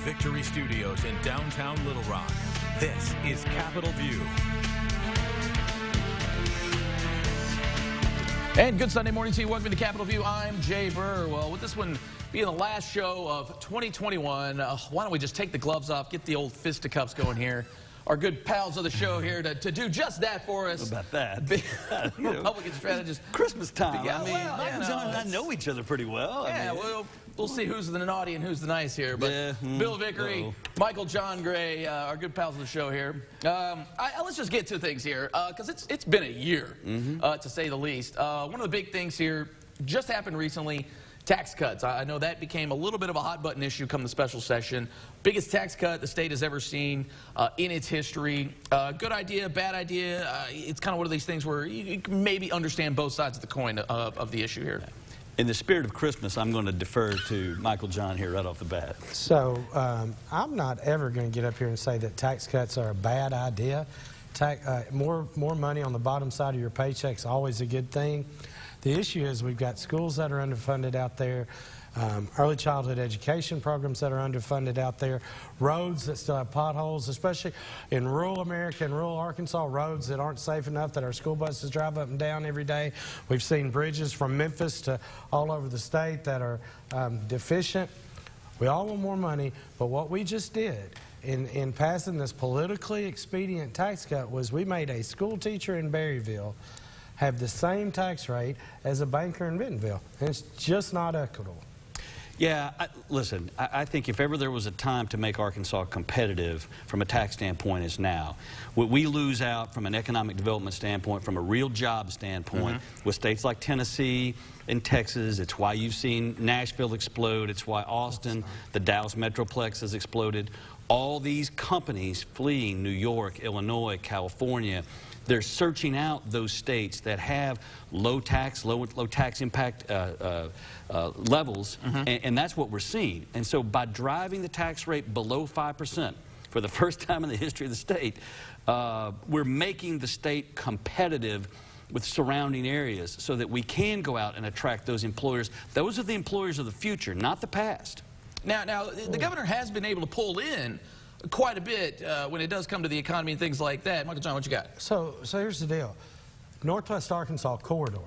Vickery Studios in downtown Little Rock, this is Capitol View. And good Sunday morning to you. Welcome to Capitol View. I'm Jay Burr. Well, with this one being the last show of 2021, why don't we just take the gloves off, get the old fisticuffs going here. Our good pals of the show here to do just that for us. What about that? Republican strategist. Christmas time. Yeah, I mean, well, Mike and John and I know each other pretty well. Yeah, we'll see who's the naughty and who's the nice here. But Bill Vickery, Michael John Gray, our good pals of the show here. Let's just get to things here, because it's been a year, to say the least. One of the big things here just happened recently. Tax cuts. I know that became a little bit of a hot button issue come the special session. Biggest tax cut the state has ever seen in its history. Good idea, bad idea. It's kind of one of these things where you can maybe understand both sides of the coin of the issue here. In the spirit of Christmas, I'm going to defer to Michael John here right off the bat. So I'm not ever going to get up here and say that tax cuts are a bad idea. More money on the bottom side of your paycheck is always a good thing. The issue is we've got schools that are underfunded out there, early childhood education programs that are underfunded out there, roads that still have potholes, especially in rural America and rural Arkansas, roads that aren't safe enough that our school buses drive up and down every day. We've seen bridges from Memphis to all over the state that are deficient. We all want more money, but what we just did in passing this politically expedient tax cut was we made a school teacher in Berryville have the same tax rate as a banker in Bentonville. And it's just not equitable. Yeah, listen, I think if ever there was a time to make Arkansas competitive from a tax standpoint, it's now. What we lose out from an economic development standpoint, from a real job standpoint, with states like Tennessee and Texas. It's why you've seen Nashville explode. It's why Austin, the Dallas Metroplex has exploded. All these companies fleeing New York, Illinois, California, they're searching out those states that have low tax impact levels, and that's what we're seeing. And so by driving the tax rate below 5% for the first time in the history of the state, we're making the state competitive with surrounding areas so that we can go out and attract those employers. Those are the employers of the future, not the past. Now the governor has been able to pull in quite a bit when it does come to the economy and things like that. Michael John, what you got? So here's the deal. Northwest Arkansas corridor,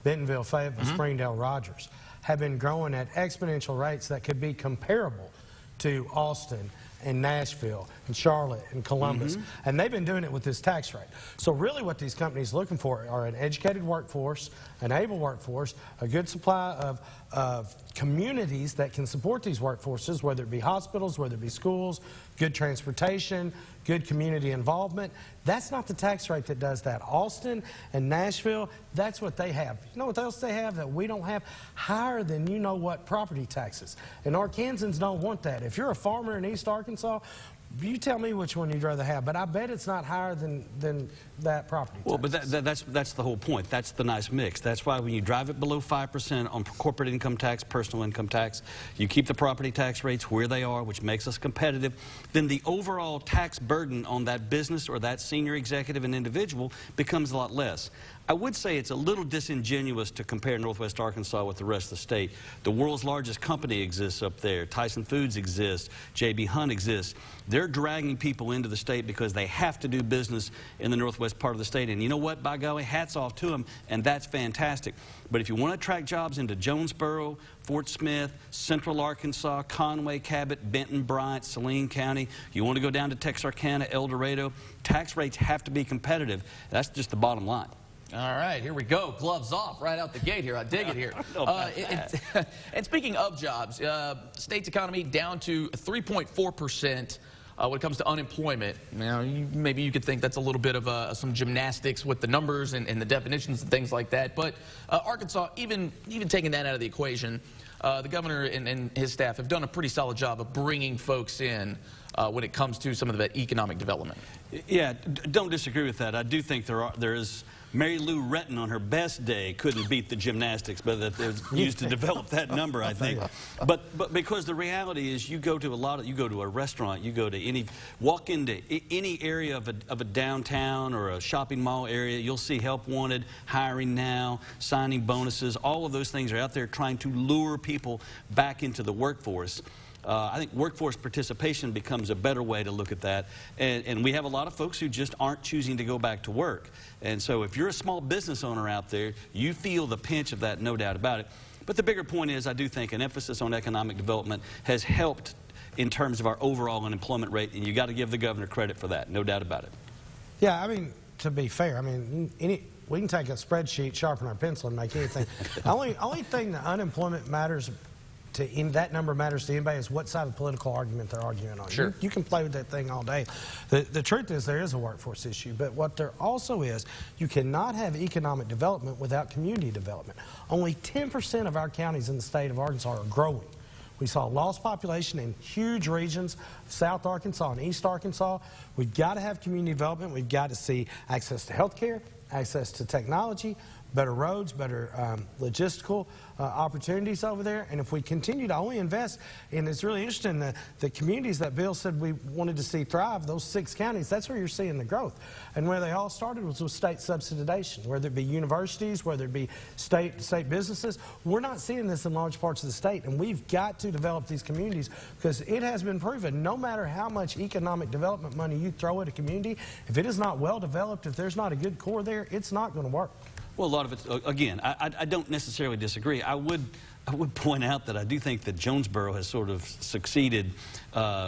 Bentonville, Fayetteville, Springdale, Rogers, have been growing at exponential rates that could be comparable to Austin and Nashville and Charlotte and Columbus. And they've been doing it with this tax rate. So really what these companies are looking for are an educated workforce, an able workforce, a good supply of communities that can support these workforces, whether it be hospitals, whether it be schools, good transportation, good community involvement. That's not the tax rate that does that. Austin and Nashville, that's what they have. You know what else they have that we don't have? Higher than you know what property taxes. And Arkansans don't want that. If you're a farmer in East Arkansas, you tell me which one you'd rather have, but I bet it's not higher than that property tax. Well, but that's the whole point. That's the nice mix. That's why when you drive it below 5% on corporate income tax, personal income tax, you keep the property tax rates where they are, which makes us competitive, then the overall tax burden on that business or that senior executive and individual becomes a lot less. I would say it's a little disingenuous to compare Northwest Arkansas with the rest of the state. The world's largest company exists up there. Tyson Foods exists. J.B. Hunt exists. They're dragging people into the state because they have to do business in the northwest part of the state. And you know what, by golly, hats off to them, and that's fantastic. But if you want to attract jobs into Jonesboro, Fort Smith, Central Arkansas, Conway, Cabot, Benton, Bryant, Saline County, you want to go down to Texarkana, El Dorado, tax rates have to be competitive. That's just the bottom line. All right, here we go. Gloves off right out the gate here. I dig it here. And speaking of jobs, state's economy down to 3.4% when it comes to unemployment. Now, maybe you could think that's a little bit of some gymnastics with the numbers and the definitions and things like that. But Arkansas, even taking that out of the equation, the governor and his staff have done a pretty solid job of bringing folks in when it comes to some of the economic development. Yeah, don't disagree with that. I do think there is Mary Lou Retton on her best day couldn't beat the gymnastics, but that was used to develop that number, I think. But because the reality is, you go to a restaurant, walk into any area of a downtown or a shopping mall area, you'll see help wanted, hiring now, signing bonuses. All of those things are out there trying to lure people back into the workforce. I think workforce participation becomes a better way to look at that. And we have a lot of folks who just aren't choosing to go back to work. And so if you're a small business owner out there, you feel the pinch of that, no doubt about it. But the bigger point is, I do think an emphasis on economic development has helped in terms of our overall unemployment rate, and you got to give the governor credit for that, no doubt about it. Yeah, I mean, to be fair, I mean, we can take a spreadsheet, sharpen our pencil, and make anything. only thing that unemployment matters to, that number matters to anybody is what side of the political argument they're arguing on. Sure. You can play with that thing all day. The truth is there is a workforce issue, but what there also is, you cannot have economic development without community development. Only 10% of our counties in the state of Arkansas are growing. We saw lost population in huge regions, South Arkansas and East Arkansas. We've got to have community development. We've got to see access to health care, access to technology, better roads, better logistical opportunities over there. And if we continue to only invest, and it's really interesting, the communities that Bill said we wanted to see thrive, those 6 counties, that's where you're seeing the growth. And where they all started was with state subsidization, whether it be universities, whether it be state businesses. We're not seeing this in large parts of the state, and we've got to develop these communities because it has been proven no matter how much economic development money you throw at a community, if it is not well developed, if there's not a good core there, it's not going to work. Well, a lot of it, again, I don't necessarily disagree. I would point out that I do think that Jonesboro has sort of succeeded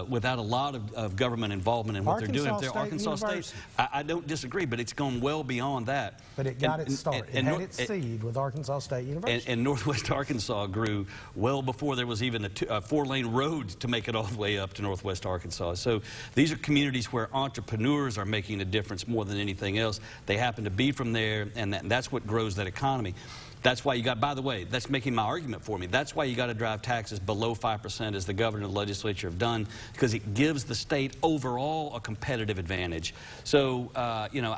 without a lot of government involvement in what they're doing. Arkansas State, I don't disagree, but it's gone well beyond that. But it got its start. It had its seed with Arkansas State University. And Northwest Arkansas grew well before there was even a 4-lane road to make it all the way up to Northwest Arkansas. So these are communities where entrepreneurs are making a difference more than anything else. They happen to be from there, and that's what grows that economy. That's why you got, by the way, that's making my argument for me. That's why you got to drive taxes below 5%, as the governor and the legislature have done, because it gives the state overall a competitive advantage. So, you know,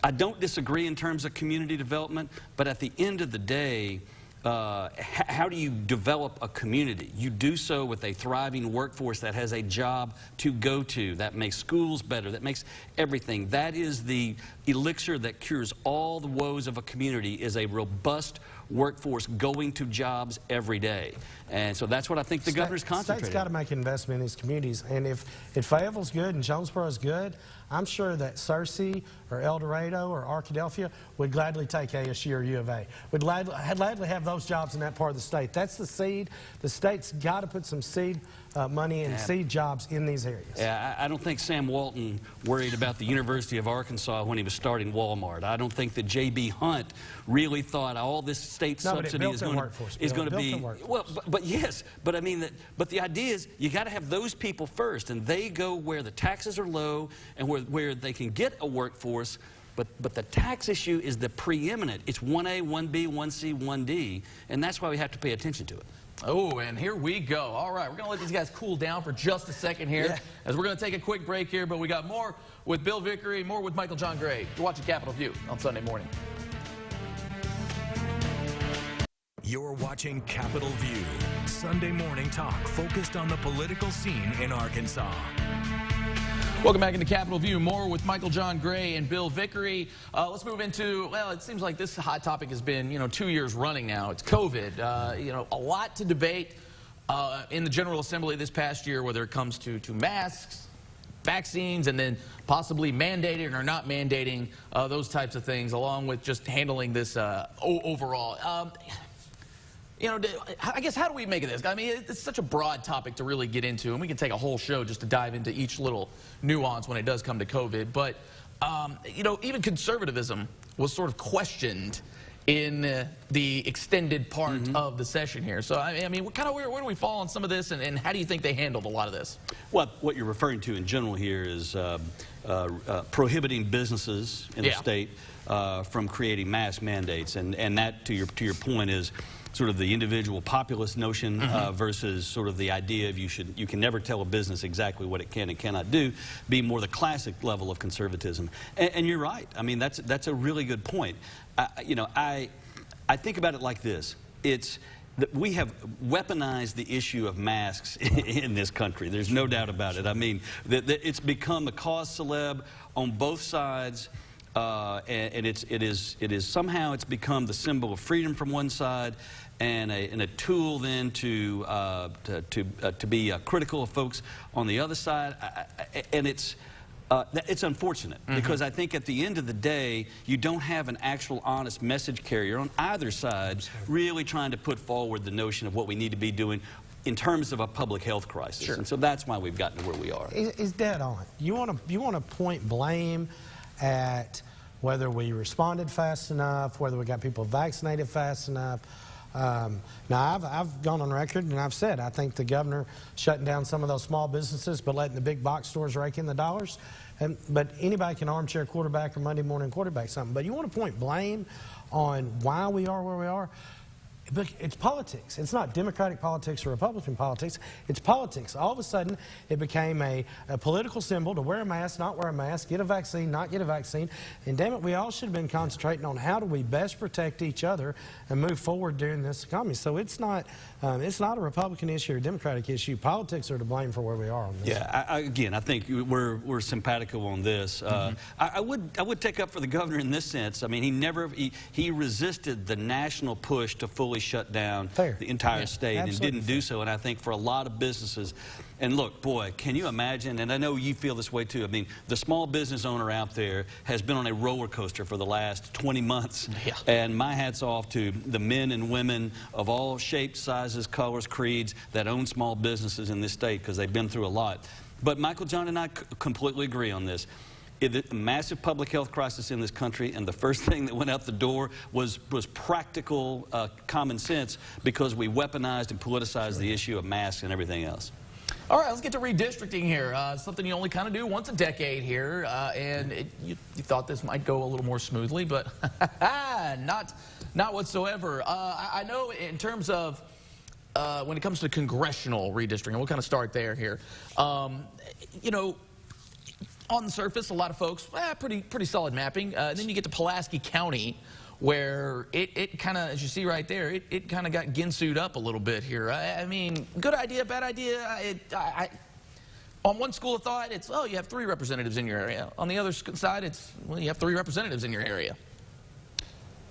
I don't disagree in terms of community development, but at the end of the day, how do you develop a community? You do so with a thriving workforce that has a job to go to, that makes schools better, that makes everything. That is the elixir that cures all the woes of a community, is a robust workforce going to jobs every day. And so that's what I think the governor's concentrating on. State's got to make an investment in these communities. And if Fayetteville's good and Jonesboro's good, I'm sure that Searcy or El Dorado or Arkadelphia would gladly take ASU or U of A. Would gladly have those jobs in that part of the state. That's the seed. The state's got to put some seed money and seed jobs in these areas. Yeah, I don't think Sam Walton worried about the University of Arkansas when he was starting Walmart. I don't think that J.B. Hunt really thought all this state subsidy is going to be... Well, but yes, but I mean, but the idea is you got to have those people first, and they go where the taxes are low and where they can get a workforce. But the tax issue is the preeminent. It's 1A, 1B, 1C, 1D, and that's why we have to pay attention to it. Oh, and here we go. All right, we're going to let these guys cool down for just a second here, as we're going to take a quick break here, but we got more with Bill Vickery, more with Michael John Gray. You're watching Capitol View on Sunday morning. You're watching Capitol View, Sunday morning talk focused on the political scene in Arkansas. Welcome back into Capitol View. More with Michael John Gray and Bill Vickery. Let's move into, well, it seems like this hot topic has been, 2 years running now. It's COVID. A lot to debate in the General Assembly this past year, whether it comes to masks, vaccines, and then possibly mandating or not mandating those types of things, along with just handling this overall. I guess, how do we make of this? I mean, it's such a broad topic to really get into, and we can take a whole show just to dive into each little nuance when it does come to COVID. But, even conservatism was sort of questioned in the extended part of the session here. So, I mean, where do we fall on some of this, and how do you think they handled a lot of this? Well, what you're referring to in general here is prohibiting businesses in the state from creating mask mandates, and that, to your point, is sort of the individual populist notion versus sort of the idea of you can never tell a business exactly what it can and cannot do, be more the classic level of conservatism. And you're right. I mean, that's a really good point. I think about it like this. It's that we have weaponized the issue of masks in this country. There's no doubt about it. I mean, it's become a cause celeb on both sides. and it is somehow it's become the symbol of freedom from one side, and a tool then to be critical of folks on the other side, and it's unfortunate because I think at the end of the day, you don't have an actual honest message carrier on either side really trying to put forward the notion of what we need to be doing in terms of a public health crisis. Sure. And so that's why we've gotten to where we are. It's dead on. You want to point blame at whether we responded fast enough, whether we got people vaccinated fast enough. Now, I've gone on record and I've said I think the governor shutting down some of those small businesses but letting the big box stores rake in the dollars. But anybody can armchair quarterback or Monday morning quarterback something. But you want to point blame on why we are where we are. But it's politics. It's not Democratic politics or Republican politics. It's politics. All of a sudden, it became a political symbol to wear a mask, not wear a mask, get a vaccine, not get a vaccine. And damn it, we all should have been concentrating on how do we best protect each other and move forward during this economy. So it's not a Republican issue or a Democratic issue. Politics are to blame for where we are on this. Yeah, again, I think we're simpatico on this. I would take up for the governor in this sense. I mean, he resisted the national push to fully shut down the entire state and didn't do so. And I think for a lot of businesses, and look, boy, can you imagine, and I know you feel this way too, I mean, the small business owner out there has been on a roller coaster for the last 20 months. Yeah. And my hat's off to the men and women of all shapes, sizes, colors, creeds that own small businesses in this state because they've been through a lot. But Michael John and I completely agree on this. It's a massive public health crisis in this country, and the first thing that went out the door was practical common sense because we weaponized and politicized the issue of masks and everything else. All right, let's get to redistricting here. Something you only kind of do once a decade here, and you thought this might go a little more smoothly, but not whatsoever. I know in terms of when it comes to congressional redistricting, we'll kind of start there here. You know, on the surface, a lot of folks, pretty solid mapping. And then you get to Pulaski County, where it kind of, as you see right there, it kind of got Ginsu'd up a little bit here. I mean, good idea, bad idea. On one school of thought, it's, oh, you have 3 representatives in your area. On the other side, it's, well, you have 3 representatives in your area.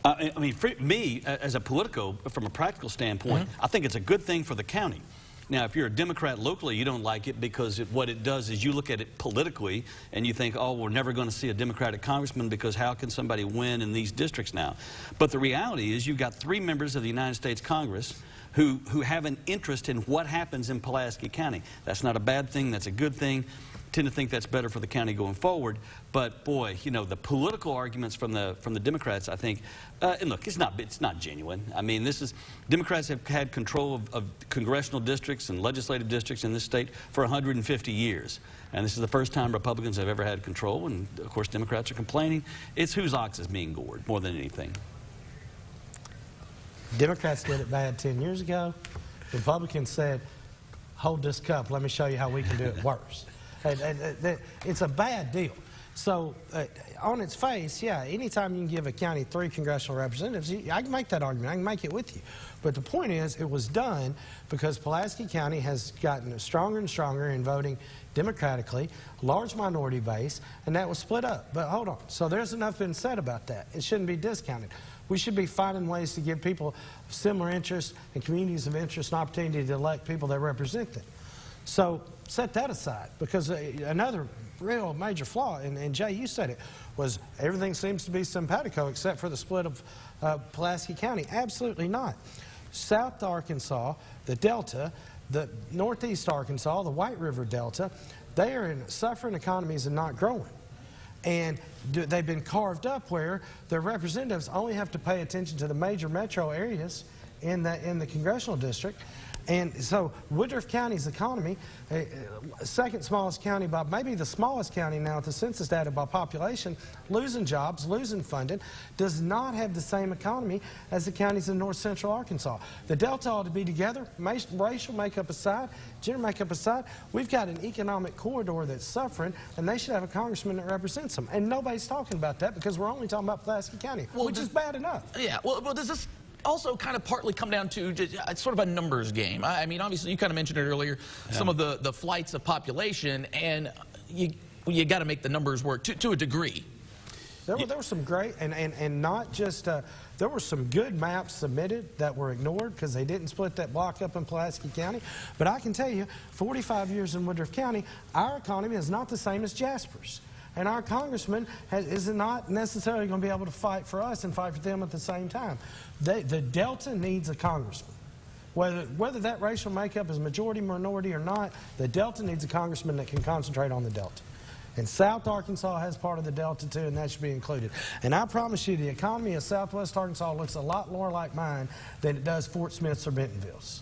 I mean, for me, as a politico, from a practical standpoint, I think it's a good thing for the county. Now, if you're a Democrat locally, you don't like it because what it does is you look at it politically and you think, oh, we're never going to see a Democratic congressman because how can somebody win in these districts now? But the reality is you've got 3 members of the United States Congress who have an interest in what happens in Pulaski County. That's not a bad thing. That's a good thing. I tend to think that's better for the county going forward. But boy, you know, the political arguments from the Democrats, I think, and look, it's not genuine. I mean, Democrats have had control of congressional districts and legislative districts in this state for 150 years. And this is the first time Republicans have ever had control. And of course, Democrats are complaining. It's whose ox is being gored more than anything. Democrats did it bad 10 years ago. Republicans said, hold this cup, let me show you how we can do it worse. It's a bad deal. So on its face, yeah, anytime you can give a county 3 congressional representatives, I can make that argument. I can make it with you. But the point is, it was done because Pulaski County has gotten stronger and stronger in voting democratically, large minority base, and that was split up. But hold on. So there's enough been said about that. It shouldn't be discounted. We should be finding ways to give people similar interests and communities of interest an opportunity to elect people that represent them. So set that aside, because another real major flaw, and Jay, you said it, was everything seems to be simpatico except for the split of Pulaski County. Absolutely not. South Arkansas, the Delta, the Northeast Arkansas, the White River Delta, they are in suffering economies and not growing. And they've been carved up where their representatives only have to pay attention to the major metro areas in the congressional district. And so Woodruff County's economy, second smallest county by maybe the smallest county now with the census data by population, losing jobs, losing funding, does not have the same economy as the counties in north central Arkansas. The Delta ought to be together, racial makeup aside, gender makeup aside. We've got an economic corridor that's suffering, and they should have a congressman that represents them. And nobody's talking about that because we're only talking about Pulaski County, which is bad enough. Yeah, well, does this also kind of partly come down to it's sort of a numbers game? I mean, obviously, you kind of mentioned it earlier, some of the flights of population, and you got to make the numbers work to a degree. There were some great, and not just, there were some good maps submitted that were ignored because they didn't split that block up in Pulaski County. But I can tell you, 45 years in Woodruff County, our economy is not the same as Jasper's. And our congressman is not necessarily going to be able to fight for us and fight for them at the same time. The Delta needs a congressman. Whether that racial makeup is majority, minority or not, the Delta needs a congressman that can concentrate on the Delta. And South Arkansas has part of the Delta too, and that should be included. And I promise you, the economy of Southwest Arkansas looks a lot more like mine than it does Fort Smith's or Bentonville's.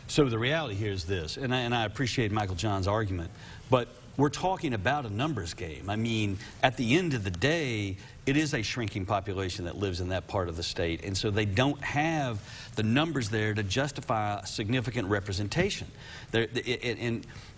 So the reality here is this, and I appreciate Michael John's argument, but we're talking about a numbers game. I mean, at the end of the day, it is a shrinking population that lives in that part of the state, and so they don't have the numbers there to justify significant representation.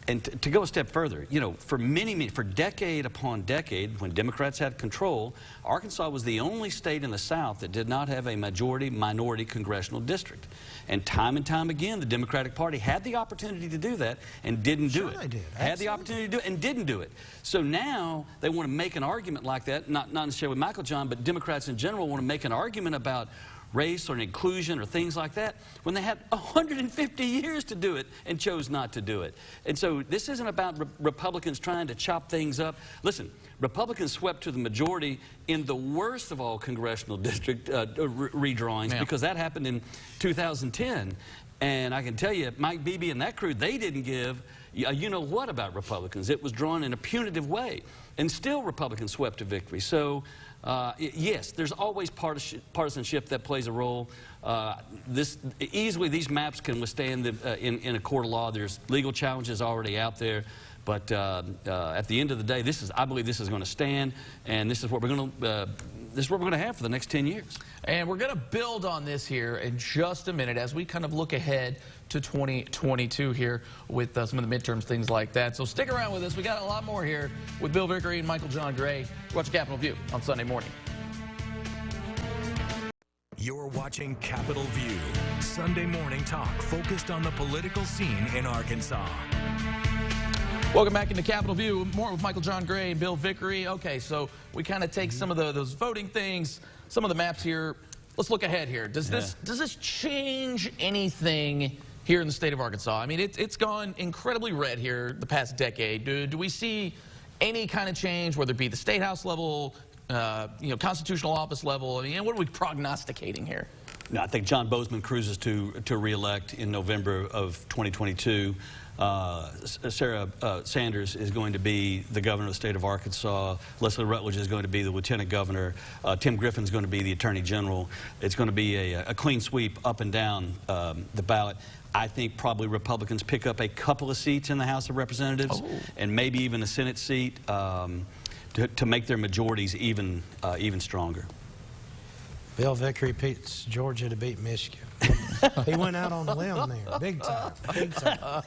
And to go a step further, you know, for decade upon decade, when Democrats had control, Arkansas was the only state in the South that did not have a majority-minority congressional district. And time again, the Democratic Party had the opportunity to do that and didn't do it. Sure they did. Had the opportunity to do it and didn't do it. So now they want to make an argument like that, not necessarily with Michael John, but Democrats in general want to make an argument about race or inclusion or things like that when they had 150 years to do it and chose not to do it. And so this isn't about Republicans trying to chop things up. Listen, Republicans swept to the majority in the worst of all congressional district redrawings because that happened in 2010. And I can tell you, Mike Beebe and that crew, they didn't give you know what about Republicans. It was drawn in a punitive way. And still Republicans swept to victory. So yes, there's always partisanship that plays a role. Easily these maps can withstand in a court of law. There's legal challenges already out there. But at the end of the day, I believe this is going to stand, and this is what we're going to have for the next 10 years. And we're going to build on this here in just a minute as we kind of look ahead to 2022 here with some of the midterms, things like that. So stick around with us. We got a lot more here with Bill Vickery and Michael John Gray. You're watching Capitol View on Sunday morning. You're watching Capitol View, Sunday morning talk focused on the political scene in Arkansas. Welcome back into Capitol View. More with Michael John Gray and Bill Vickery. Okay, so we kind of take some of those voting things, some of the maps here. Let's look ahead here. Does this change anything here in the state of Arkansas? I mean, it's gone incredibly red here the past decade. Do we see any kind of change, whether it be the state house level, you know, constitutional office level? I mean, what are we prognosticating here? No, I think John Bozeman cruises to re-elect in November of 2022. Sarah Sanders is going to be the governor of the state of Arkansas. Leslie Rutledge is going to be the lieutenant governor. Tim Griffin is going to be the attorney general. It's going to be a clean sweep up and down the ballot. I think probably Republicans pick up a couple of seats in the House of Representatives and maybe even a Senate seat to make their majorities even stronger. Bill Vickery beats Georgia to beat Michigan. He went out on a limb there, big time, big time.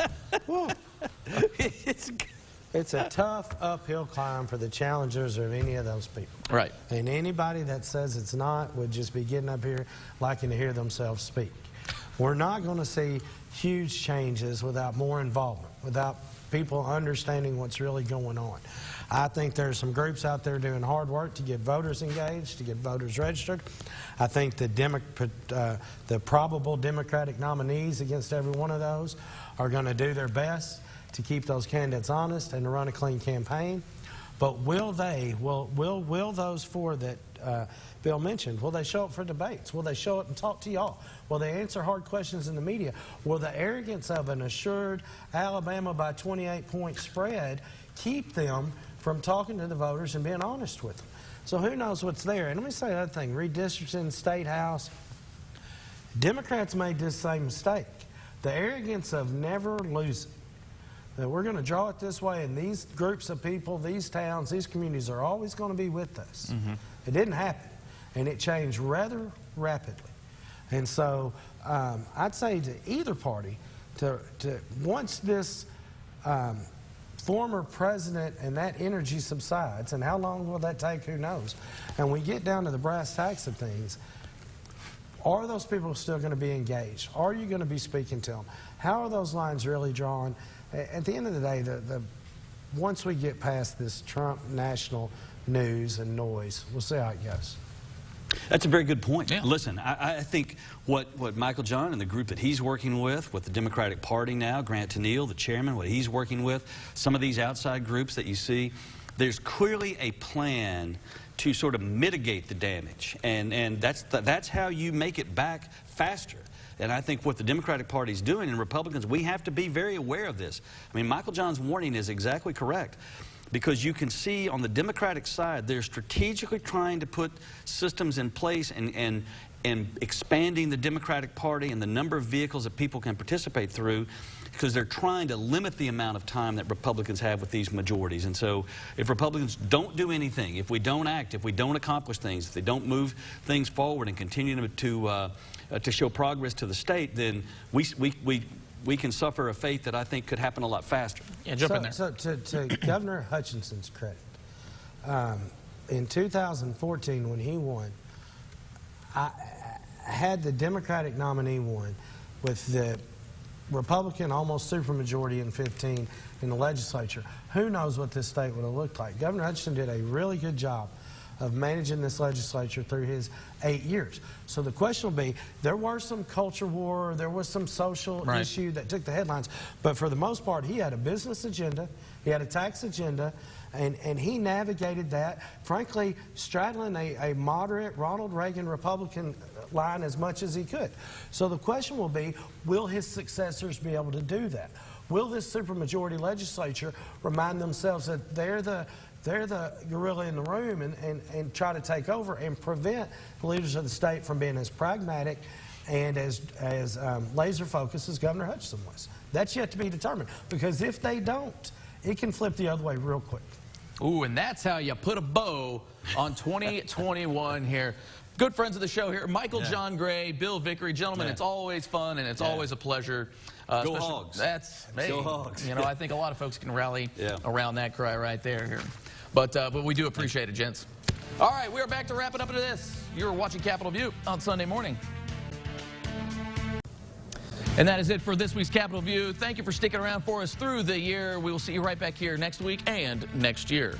It's a tough uphill climb for the challengers of any of those people. Right. And anybody that says it's not would just be getting up here liking to hear themselves speak. We're not going to see huge changes without more involvement, without people understanding what's really going on. I think there's some groups out there doing hard work to get voters engaged, to get voters registered. I think the probable Democratic nominees against every one of those are going to do their best to keep those candidates honest and to run a clean campaign. But will those four that Bill mentioned, will they show up for debates? Will they show up and talk to y'all? Will they answer hard questions in the media? Will the arrogance of an assured Alabama by 28-point spread keep them from talking to the voters and being honest with them? So who knows what's there? And let me say another thing. Redistricting, State House, Democrats made this same mistake. The arrogance of never losing. That we're going to draw it this way, and these groups of people, these towns, these communities are always going to be with us. It didn't happen, and it changed rather rapidly. And so I'd say to either party, once this former president and that energy subsides, and how long will that take, who knows, and we get down to the brass tacks of things, are those people still going to be engaged? Are you going to be speaking to them? How are those lines really drawn? At the end of the day, once we get past this Trump national news and noise. We'll see how it goes. That's a very good point. Yeah. Listen, I think what Michael John and the group that he's working with the Democratic Party now, Grant Tennille, the chairman, what he's working with, some of these outside groups that you see, there's clearly a plan to sort of mitigate the damage, and that's how you make it back faster. And I think what the Democratic Party is doing, and Republicans, we have to be very aware of this. I mean, Michael John's warning is exactly correct, because you can see on the Democratic side, they're strategically trying to put systems in place and expanding the Democratic Party and the number of vehicles that people can participate through, because they're trying to limit the amount of time that Republicans have with these majorities. And so if Republicans don't do anything, if we don't act, if we don't accomplish things, if they don't move things forward and continue to show progress to the state, then we can suffer a fate that I think could happen a lot faster. Yeah, jump in there. So to Governor Hutchinson's credit, in 2014 when he won, I had the Democratic nominee won with the Republican almost supermajority in 15 in the legislature. Who knows what this state would have looked like? Governor Hutchinson did a really good job of managing this legislature through his 8 years. So the question will be, there were some culture war, there was some social issue that took the headlines, but for the most part, he had a business agenda, he had a tax agenda, and he navigated that, frankly, straddling a moderate Ronald Reagan Republican line as much as he could. So the question will be, will his successors be able to do that? Will this supermajority legislature remind themselves that they're the gorilla in the room and try to take over and prevent the leaders of the state from being as pragmatic and as laser focused as Governor Hutchinson was? That's yet to be determined, because if they don't, it can flip the other way real quick. Ooh, and that's how you put a bow on 2021 here. Good friends of the show here, Michael John Gray, Bill Vickery. Gentlemen, it's always fun and it's always a pleasure. Go Hogs. That's me. Go Hogs. You know, I think a lot of folks can rally around that cry right there here. But we do appreciate it, gents. All right, we are back to wrap it up into this. You're watching Capitol View on Sunday morning. And that is it for this week's Capitol View. Thank you for sticking around for us through the year. We will see you right back here next week and next year.